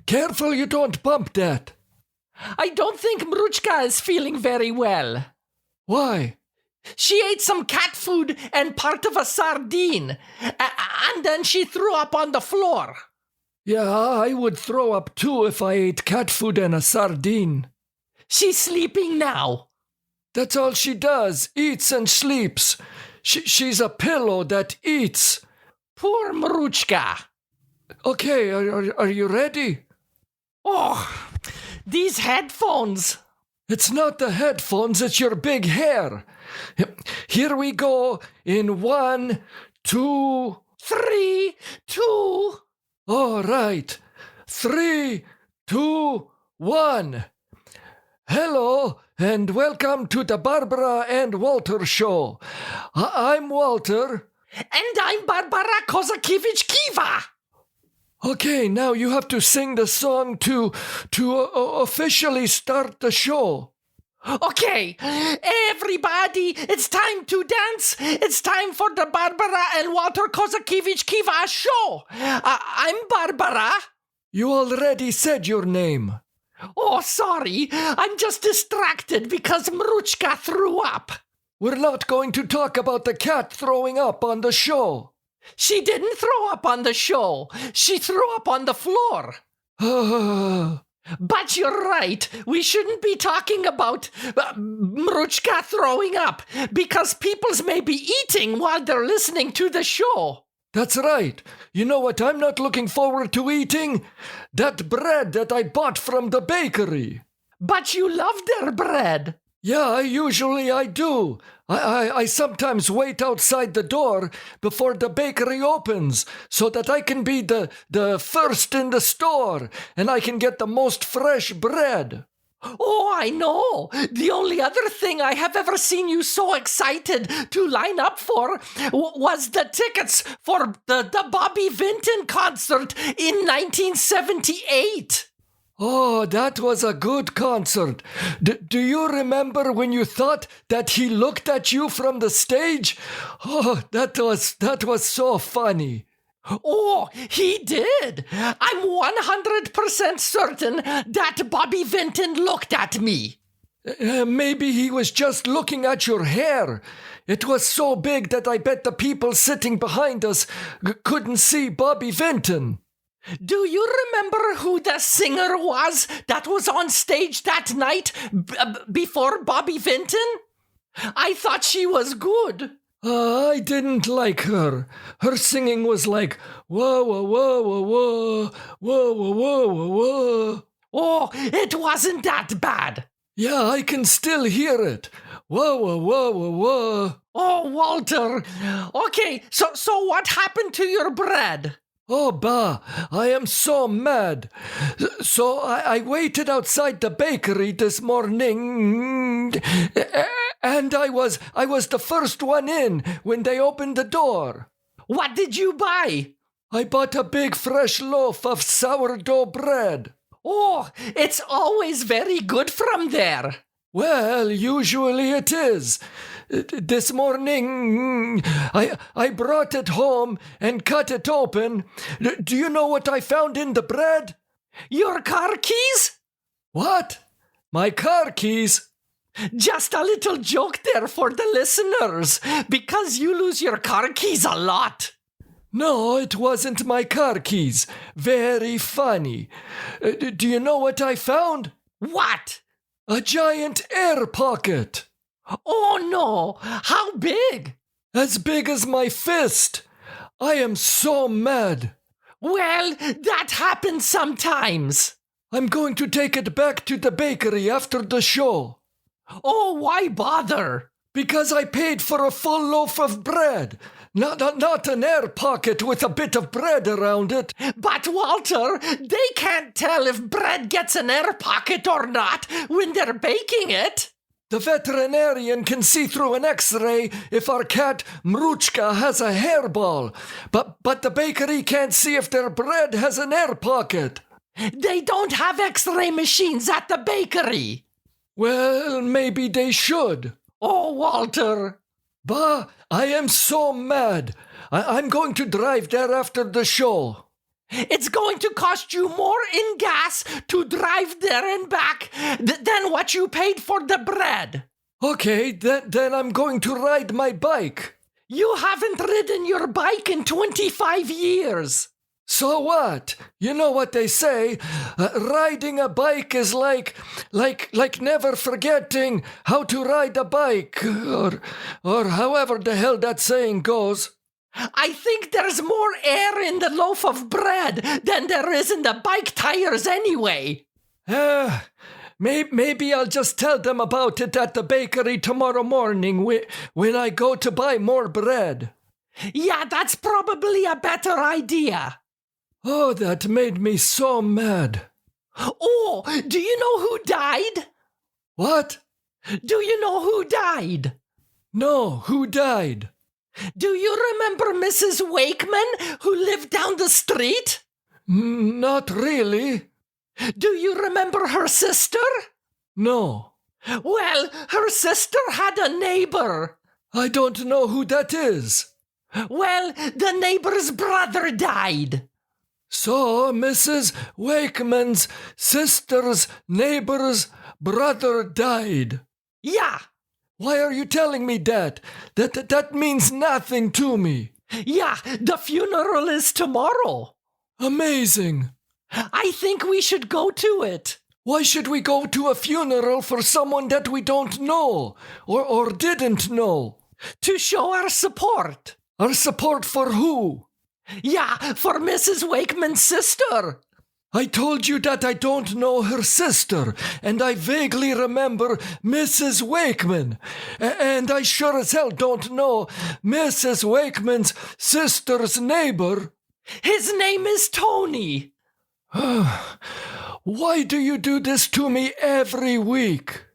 Careful you don't bump that. I don't think Maruchka is feeling very well. Why? She ate some cat food and part of a sardine, and then she threw up on the floor. Yeah, I would throw up too if I ate cat food and a sardine. She's sleeping now. That's all she does, eats and sleeps. She's a pillow that eats. Poor Maruchka. Okay, are you ready? Oh, these headphones. It's not the headphones, it's your big hair. Here we go in 1, 2, 3, 2. All right. 3, 2, 1. Hello and welcome to the Barbara and Walter show. I'm Walter. And I'm Barbara Kozakiewicz-Kiwa. Okay, now you have to sing the song to officially start the show. Okay, everybody, it's time to dance. It's time for the Barbara and Walter Kozakiewicz-Kiwa show. I'm Barbara. You already said your name. Oh, sorry. I'm just distracted because Maruchka threw up. We're not going to talk about the cat throwing up on the show. She didn't throw up on the show. She threw up on the floor. But you're right. We shouldn't be talking about Maruchka throwing up because peoples may be eating while they're listening to the show. That's right. You know what I'm not looking forward to eating? That bread that I bought from the bakery. But you love their bread. Yeah, usually I do. I sometimes wait outside the door before the bakery opens so that I can be the first in the store and I can get the most fresh bread. Oh, I know. The only other thing I have ever seen you so excited to line up for was the tickets for the Bobby Vinton concert in 1978. Oh, that was a good concert. Do you remember when you thought that he looked at you from the stage? Oh, that was so funny. Oh, he did. I'm 100% certain that Bobby Vinton looked at me. Maybe he was just looking at your hair. It was so big that I bet the people sitting behind us couldn't see Bobby Vinton. Do you remember who the singer was that was on stage that night before Bobby Vinton? I thought she was good. I didn't like her. Her singing was like, whoa, whoa, whoa, whoa, whoa, whoa, whoa, whoa, whoa, whoa. Oh, it wasn't that bad. Yeah, I can still hear it. Whoa, whoa, whoa, whoa, whoa. Oh, Walter. Okay, so what happened to your bread? Oh, bah, I am so mad. So I waited outside the bakery this morning, and I was the first one in when they opened the door. What did you buy? I bought a big fresh loaf of sourdough bread. Oh, it's always very good from there. Well, usually it is. This morning, I brought it home and cut it open. Do you know what I found in the bread? Your car keys? What? My car keys? Just a little joke there for the listeners, because you lose your car keys a lot. No, it wasn't my car keys. Very funny. Do you know what I found? What? A giant air pocket. Oh no! How big? As big as my fist. I am so mad. Well, that happens sometimes. I'm going to take it back to the bakery after the show. Oh, why bother? Because I paid for a full loaf of bread. Not an air pocket with a bit of bread around it. But Walter, they can't tell if bread gets an air pocket or not when they're baking it. The veterinarian can see through an X-ray if our cat Maruchka has a hairball, but the bakery can't see if their bread has an air pocket. They don't have X-ray machines at the bakery. Well, maybe they should. Oh, Walter. Bah, I am so mad. I'm going to drive there after the show. It's going to cost you more in gas to drive there and back than what you paid for the bread. Okay, then I'm going to ride my bike. You haven't ridden your bike in 25 years. So what? You know what they say? Riding a bike is like never forgetting how to ride a bike, or however the hell that saying goes. I think there's more air in the loaf of bread than there is in the bike tires anyway. Maybe I'll just tell them about it at the bakery tomorrow morning when I go to buy more bread. Yeah, that's probably a better idea. Oh, that made me so mad. Oh, do you know who died? What? Do you know who died? No, who died? Do you remember Mrs. Wakeman, who lived down the street? Not really. Do you remember her sister? No. Well, her sister had a neighbor. I don't know who that is. Well, the neighbor's brother died. So, Mrs. Wakeman's sister's neighbor's brother died. Yeah. Why are you telling me that? That means nothing to me. Yeah, the funeral is tomorrow. Amazing. I think we should go to it. Why should we go to a funeral for someone that we don't know or didn't know? To show our support. Our support for who? Yeah, for Mrs. Wakeman's sister. I told you that I don't know her sister, and I vaguely remember Mrs. Wakeman. And I sure as hell don't know Mrs. Wakeman's sister's neighbor. His name is Tony. Why do you do this to me every week?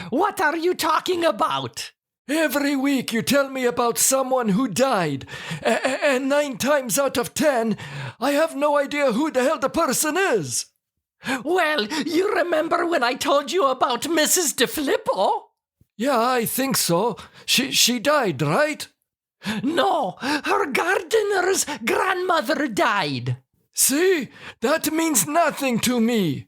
What are you talking about? Every week you tell me about someone who died, and 9 times out of 10, I have no idea who the hell the person is. Well, you remember when I told you about Mrs. DeFilippo? Yeah, I think so. She died, right? No, her gardener's grandmother died. See? That means nothing to me.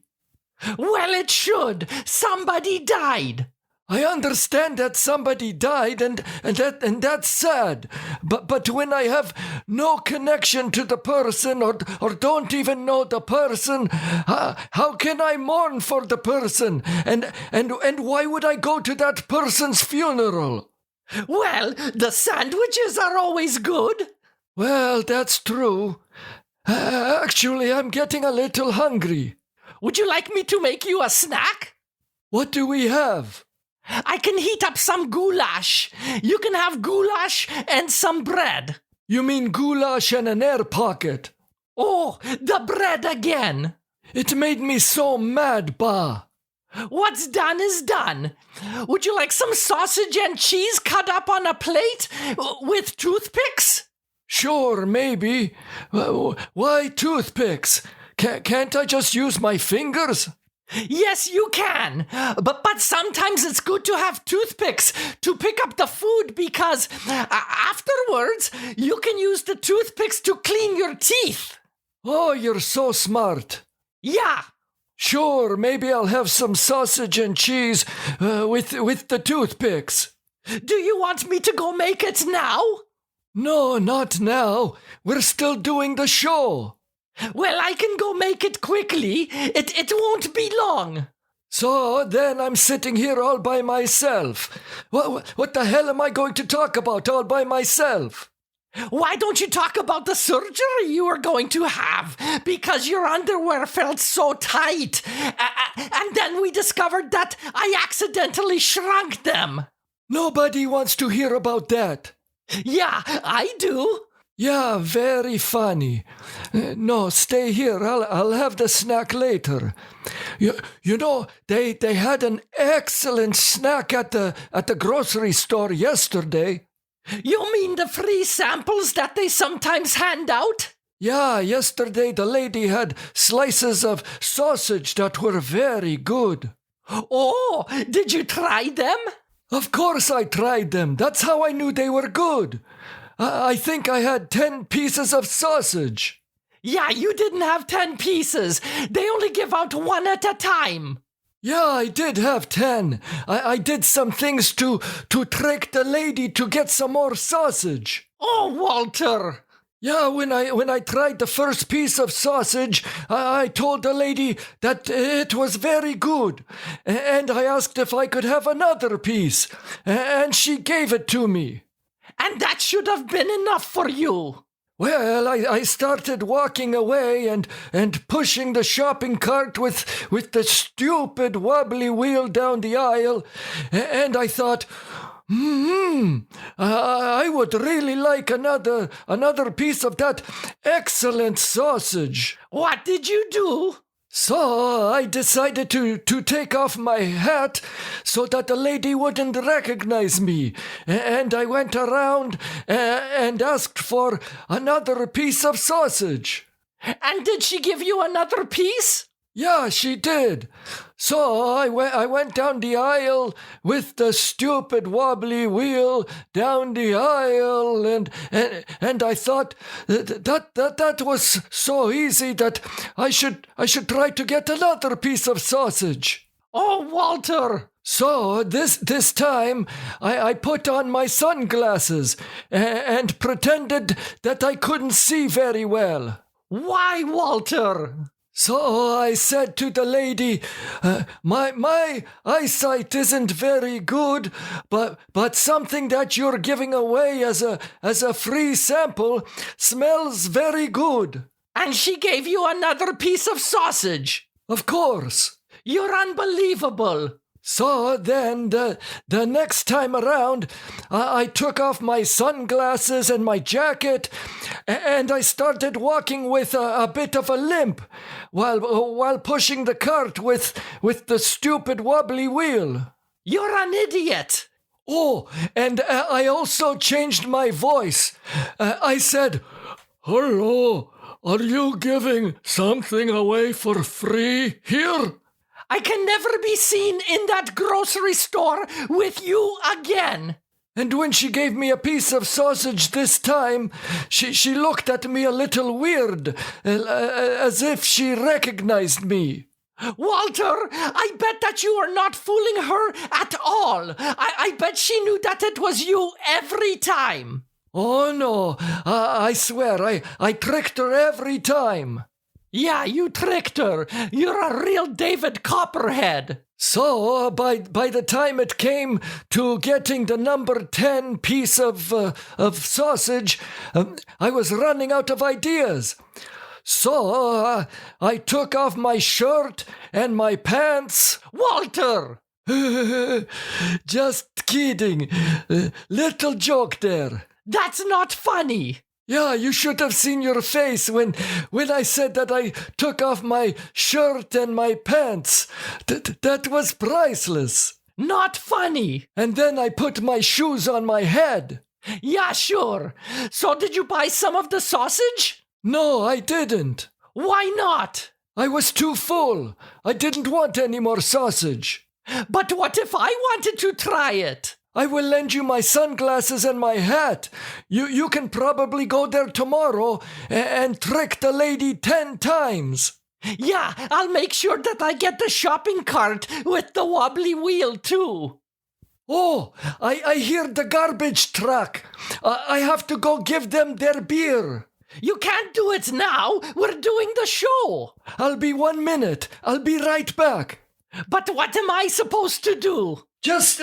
Well, it should. Somebody died. I understand that somebody died and that's sad. But when I have no connection to the person or don't even know the person, how can I mourn for the person? And why would I go to that person's funeral? Well, the sandwiches are always good. Well, that's true. Actually, I'm getting a little hungry. Would you like me to make you a snack? What do we have? I can heat up some goulash. You can have goulash and some bread. You mean goulash and an air pocket? Oh, the bread again. It made me so mad, Ba. What's done is done. Would you like some sausage and cheese cut up on a plate with toothpicks? Sure, maybe. Why toothpicks? Can't I just use my fingers? Yes, you can. But sometimes it's good to have toothpicks to pick up the food because afterwards you can use the toothpicks to clean your teeth. Oh, you're so smart. Yeah. Sure, maybe I'll have some sausage and cheese with the toothpicks. Do you want me to go make it now? No, not now. We're still doing the show. Well, I can go make it quickly. It won't be long. So then I'm sitting here all by myself. What the hell am I going to talk about all by myself? Why don't you talk about the surgery you are going to have? Because your underwear felt so tight. And then we discovered that I accidentally shrunk them. Nobody wants to hear about that. Yeah, I do. Yeah, very funny. No, stay here. I'll have the snack later. You know, they had an excellent snack at the grocery store yesterday. You mean the free samples that they sometimes hand out? Yeah, yesterday the lady had slices of sausage that were very good. Oh, did you try them? Of course I tried them. That's how I knew they were good. I think I had 10 pieces of sausage. Yeah, you didn't have 10 pieces. They only give out one at a time. Yeah, I did have 10. I did some things to trick the lady to get some more sausage. Oh, Walter. Yeah, when I tried the first piece of sausage, I told the lady that it was very good. And I asked if I could have another piece. And she gave it to me. And that should have been enough for you. Well, I started walking away and pushing the shopping cart with the stupid wobbly wheel down the aisle. And I thought, I would really like another piece of that excellent sausage. What did you do? So I decided to take off my hat so that the lady wouldn't recognize me. And I went around and asked for another piece of sausage. And did she give you another piece? Yeah, she did. So I went down the aisle with the stupid wobbly wheel down the aisle, and I thought that was so easy that I should try to get another piece of sausage. Oh, Walter. So this time I put on my sunglasses and pretended that I couldn't see very well. Why, Walter? So I said to the lady, my eyesight isn't very good, but something that you're giving away as a free sample smells very good. And she gave you another piece of sausage. Of course. You're unbelievable. So then the next time around, I took off my sunglasses and my jacket, and I started walking with a bit of a limp while pushing the cart with the stupid wobbly wheel. You're an idiot. Oh, and I also changed my voice. I said, "Hello, are you giving something away for free here?" I can never be seen in that grocery store with you again. And when she gave me a piece of sausage this time, she looked at me a little weird, as if she recognized me. Walter, I bet that you are not fooling her at all. I bet she knew that it was you every time. Oh no, I swear, I tricked her every time. Yeah, you tricked her. You're a real David Copperhead. So, by the time it came to getting the number 10 piece of sausage, I was running out of ideas. So, I took off my shirt and my pants. Walter! Just kidding. Little joke there. That's not funny. Yeah, you should have seen your face when I said that I took off my shirt and my pants. That was priceless. Not funny. And then I put my shoes on my head. Yeah, sure. So did you buy some of the sausage? No, I didn't. Why not? I was too full. I didn't want any more sausage. But what if I wanted to try it? I will lend you my sunglasses and my hat. You can probably go there tomorrow and trick the lady 10 times. Yeah, I'll make sure that I get the shopping cart with the wobbly wheel too. Oh, I hear the garbage truck. I have to go give them their beer. You can't do it now. We're doing the show. I'll be 1 minute. I'll be right back. But what am I supposed to do? Just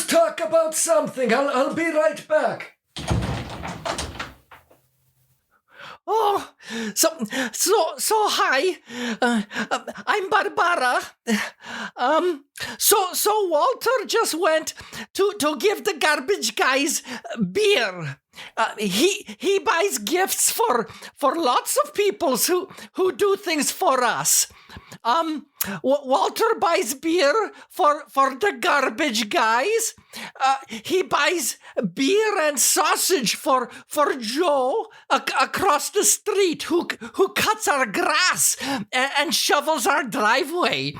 talk about something. I'll be right back. Oh, so hi. I'm Barbara. So Walter just went to give the garbage guys beer. He buys gifts for lots of people who do things for us. Walter buys beer for the garbage guys. He buys beer and sausage for Joe across the street who cuts our grass and shovels our driveway.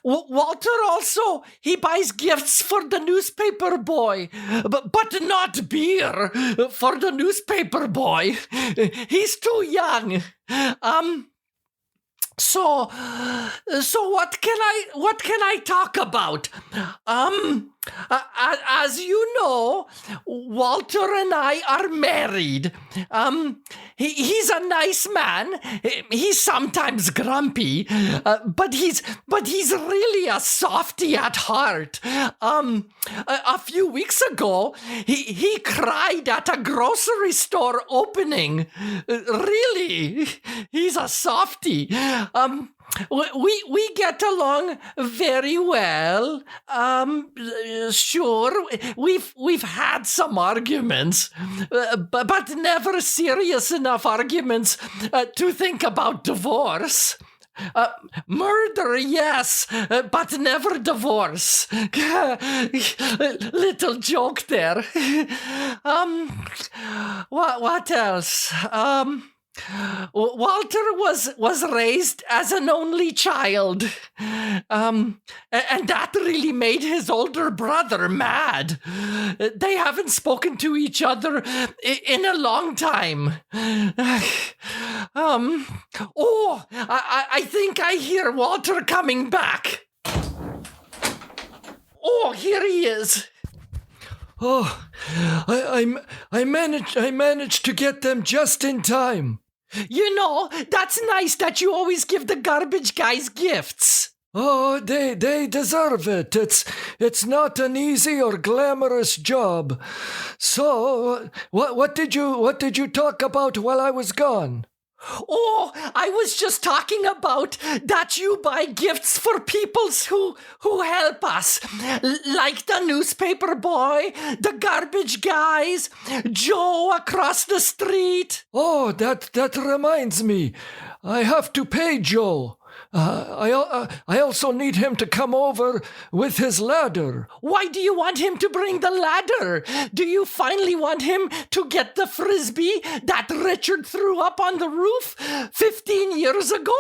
Walter also, he buys gifts for the newspaper boy, but not beer for the newspaper boy. He's too young. So what can I talk about? As you know, Walter and I are married. He's a nice man. He's sometimes grumpy, but he's really a softy at heart. A few weeks ago, he cried at a grocery store opening. Really, he's a softy. We get along very well. Sure, we've had some arguments, but never serious enough arguments to think about divorce. Murder, yes, but never divorce. Little joke there. What else? Walter was raised as an only child, and that really made his older brother mad. They haven't spoken to each other in a long time. I think I hear Walter coming back. Oh, here he is. Oh, I managed to get them just in time. You know, that's nice that you always give the garbage guys gifts. Oh, they deserve it. It's not an easy or glamorous job. So, what did you talk about while I was gone? Oh, I was just talking about that you buy gifts for people who help us, like the newspaper boy, the garbage guys, Joe across the street. Oh, that reminds me. I have to pay Joe. I also need him to come over with his ladder. Why do you want him to bring the ladder? Do you finally want him to get the frisbee that Richard threw up on the roof 15 years ago?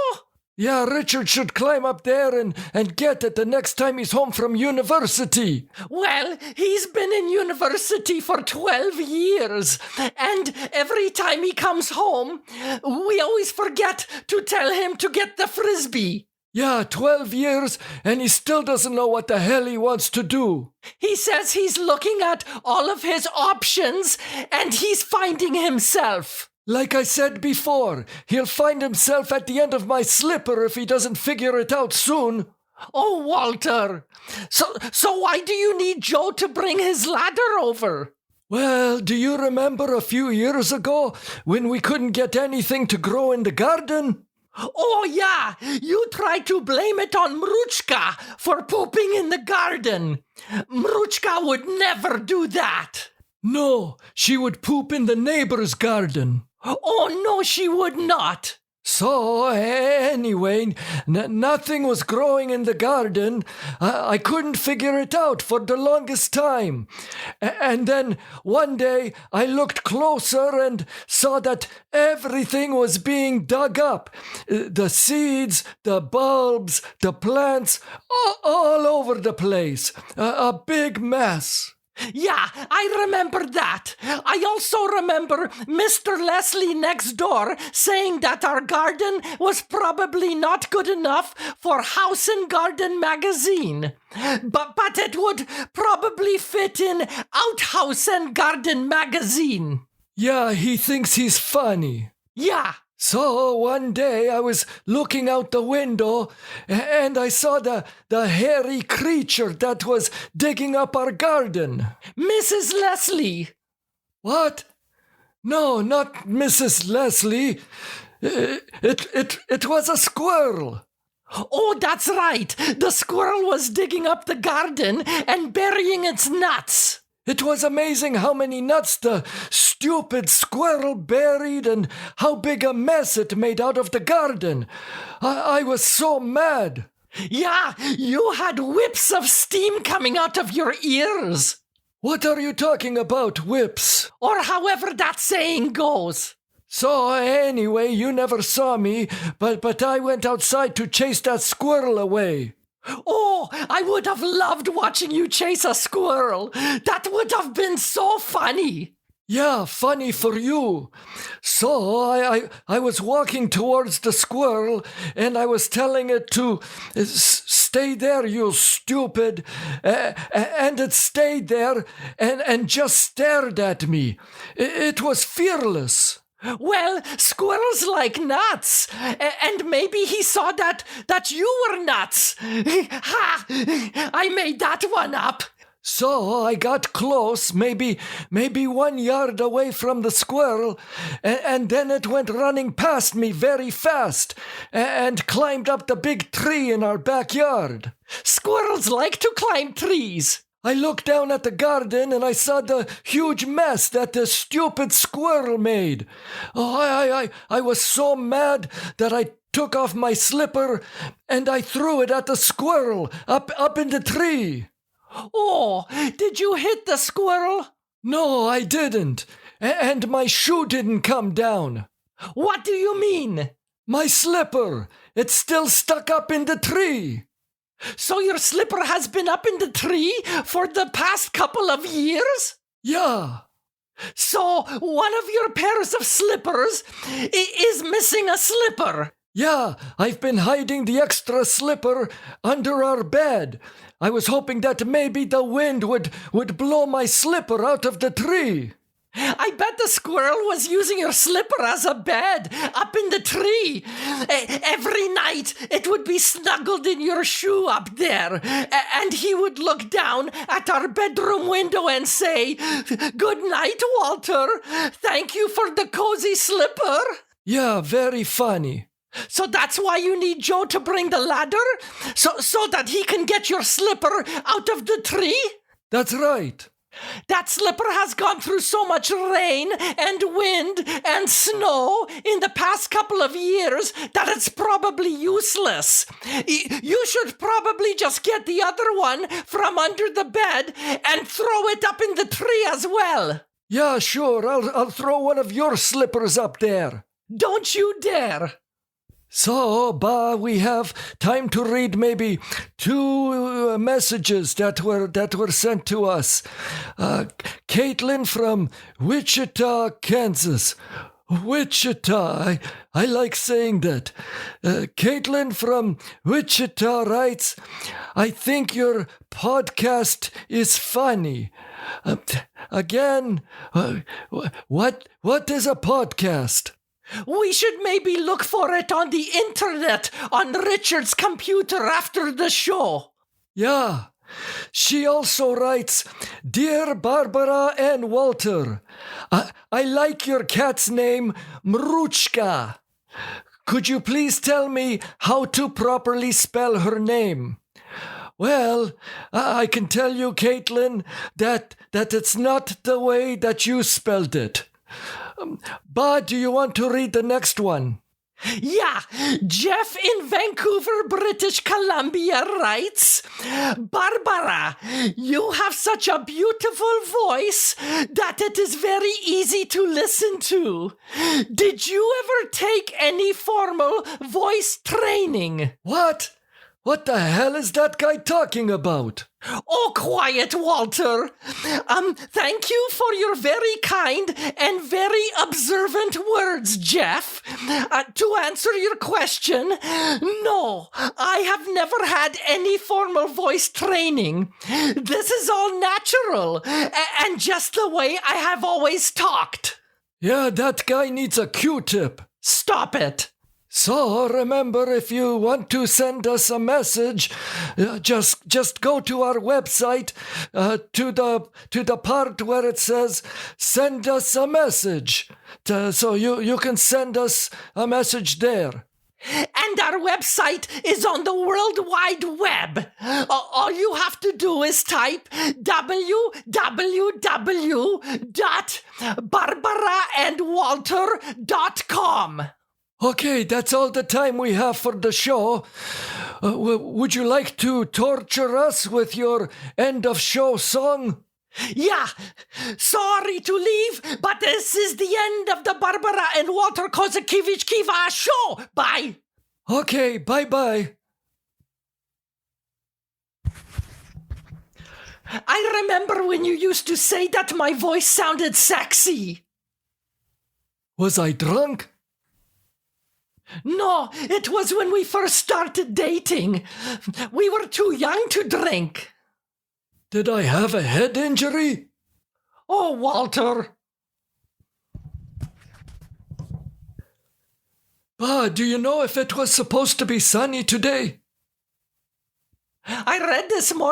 Yeah, Richard should climb up there and get it the next time he's home from university. Well, he's been in university for 12 years, and every time he comes home, we always forget to tell him to get the frisbee. Yeah, 12 years, and he still doesn't know what the hell he wants to do. He says he's looking at all of his options, and he's finding himself. Like I said before, he'll find himself at the end of my slipper if he doesn't figure it out soon. Oh, Walter. So why do you need Joe to bring his ladder over? Well, do you remember a few years ago when we couldn't get anything to grow in the garden? Oh, yeah. You tried to blame it on Mruchka for pooping in the garden. Mruchka would never do that. No, she would poop in the neighbor's garden. Oh, no, she would not. So, anyway, nothing was growing in the garden. I couldn't figure it out for the longest time. And then one day I looked closer and saw that everything was being dug up. The seeds, the bulbs, the plants, all over the place. A big mess. Yeah, I remember that. I also remember Mr. Leslie next door saying that our garden was probably not good enough for House and Garden magazine. But it would probably fit in Outhouse and Garden magazine. Yeah, he thinks he's funny. Yeah. So one day I was looking out the window and I saw the hairy creature that was digging up our garden. Mrs. Leslie. What? No, not Mrs. Leslie. It was a squirrel. Oh, that's right. The squirrel was digging up the garden and burying its nuts. It was amazing how many nuts the stupid squirrel buried and how big a mess it made out of the garden. I was so mad. Yeah, you had whips of steam coming out of your ears. What are you talking about, whips? Or however that saying goes. So anyway, you never saw me, but I went outside to chase that squirrel away. Oh, I would have loved watching you chase a squirrel. That would have been so funny. Yeah, funny for you. So I was walking towards the squirrel and I was telling it to stay there, you stupid. And it stayed there and just stared at me. It was fearless. Well, squirrels like nuts, and maybe he saw that you were nuts. Ha! I made that one up. So I got close, maybe 1 yard away from the squirrel, and then it went running past me very fast and climbed up the big tree in our backyard. Squirrels like to climb trees. I looked down at the garden and I saw the huge mess that the stupid squirrel made. Oh, I was so mad that I took off my slipper and I threw it at the squirrel up in the tree. Oh, did you hit the squirrel? No, I didn't. And my shoe didn't come down. What do you mean? My slipper. It's still stuck up in the tree. So your slipper has been up in the tree for the past couple of years? Yeah. So one of your pairs of slippers is missing a slipper? Yeah, I've been hiding the extra slipper under our bed. I was hoping that maybe the wind would blow my slipper out of the tree. I bet the squirrel was using your slipper as a bed up in the tree. Every night it would be snuggled in your shoe up there, and he would look down at our bedroom window and say, "Good night, Walter. Thank you for the cozy slipper." Yeah, very funny. So that's why you need Joe to bring the ladder? So that he can get your slipper out of the tree? That's right. That slipper has gone through so much rain and wind and snow in the past couple of years that it's probably useless. You should probably just get the other one from under the bed and throw it up in the tree as well. Yeah, sure. I'll throw one of your slippers up there. Don't you dare. So, we have time to read maybe 2 messages that were sent to us. Caitlin from Wichita, Kansas. Wichita, I like saying that. Caitlin from Wichita writes, "I think your podcast is funny." Again, what is a podcast? We should maybe look for it on the internet on Richard's computer after the show. Yeah. She also writes, "Dear Barbara and Walter, I like your cat's name, Mruchka. Could you please tell me how to properly spell her name?" Well, I can tell you, Caitlin, that it's not the way that you spelled it. Do you want to read the next one? Yeah, Jeff in Vancouver, British Columbia writes, "Barbara, you have such a beautiful voice that it is very easy to listen to. Did you ever take any formal voice training?" What? What the hell is that guy talking about? Oh, quiet, Walter. Thank you for your very kind and very observant words, Jeff. To answer your question, no, I have never had any formal voice training. This is all natural and just the way I have always talked. Yeah, that guy needs a Q-tip. Stop it. So remember, if you want to send us a message, just go to our website, to the part where it says "Send us a message." So you can send us a message there. And our website is on the World Wide Web. All you have to do is type www.barbaraandwalter.com. Okay, that's all the time we have for the show. Would you like to torture us with your end of show song? Yeah, sorry to leave, but this is the end of the Barbara and Walter Kozakiewicz Kiva show. Bye. Okay, bye-bye. I remember when you used to say that my voice sounded sexy. Was I drunk? No, it was when we first started dating. We were too young to drink. Did I have a head injury? Oh, Walter. Pa, do you know if it was supposed to be sunny today? I read this morning